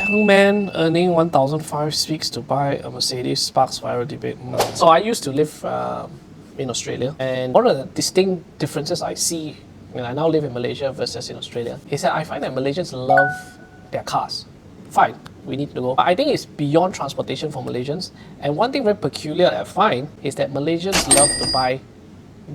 young man earning 1,500 speaks to buy a Mercedes sparks viral debate. So I used to live in Australia, and one of the distinct differences I see when I now live in Malaysia versus in Australia is that I find that Malaysians love their cars. Fine, we need to go. I think it's beyond transportation for Malaysians, and one thing very peculiar I find is that Malaysians love to buy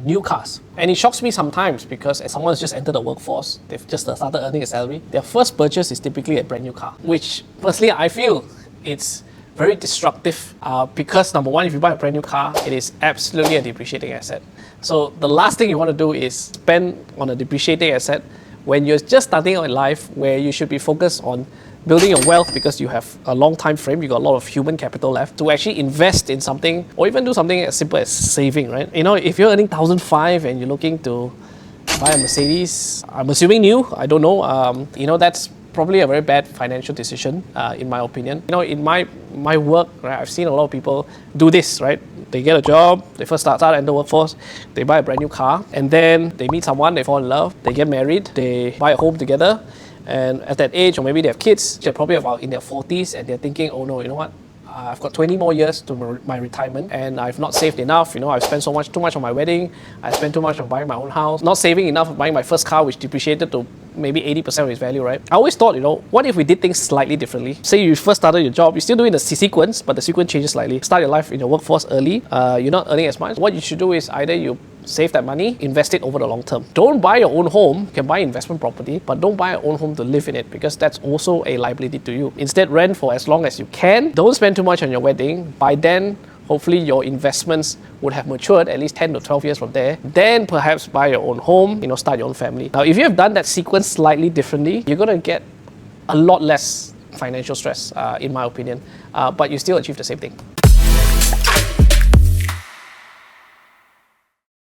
new cars. And it shocks me sometimes because as someone has just entered the workforce, they've just started earning a salary, their first purchase is typically a brand new car, which personally I feel it's very destructive because number one, if you buy a brand new car, it is absolutely a depreciating asset. So the last thing you want to do is spend on a depreciating asset when you're just starting out in life, where you should be focused on building your wealth because you have a long time frame, you got a lot of human capital left to actually invest in something, or even do something as simple as saving, right? You know, if you're earning 1,500 and you're looking to buy a Mercedes, I'm assuming new, I don't know, you know, that's probably a very bad financial decision, in my opinion. You know, in my work, right, I've seen a lot of people do this, right? They get a job, they first start in the workforce, they buy a brand new car, and then they meet someone, they fall in love, they get married, they buy a home together, and at that age, or maybe they have kids, they're probably about in their 40s, and they're thinking, oh no, you know what? I've got 20 more years to my retirement, and I've not saved enough. You know, I've spent too much on my wedding. I spent too much on buying my own house. Not saving enough of buying my first car, which depreciated to maybe 80% of its value, right? I always thought, you know, what if we did things slightly differently? Say you first started your job, you're still doing the sequence, but the sequence changes slightly. Start your life in your workforce early. You're not earning as much. What you should do is either you save that money, invest it over the long term. Don't buy your own home. You can buy investment property, but don't buy your own home to live in it, because that's also a liability to you. Instead, rent for as long as you can. Don't spend too much on your wedding. By then, hopefully your investments would have matured at least 10 to 12 years from there. Then perhaps buy your own home, you know, start your own family. Now, if you have done that sequence slightly differently, you're going to get a lot less financial stress, in my opinion, but you still achieve the same thing.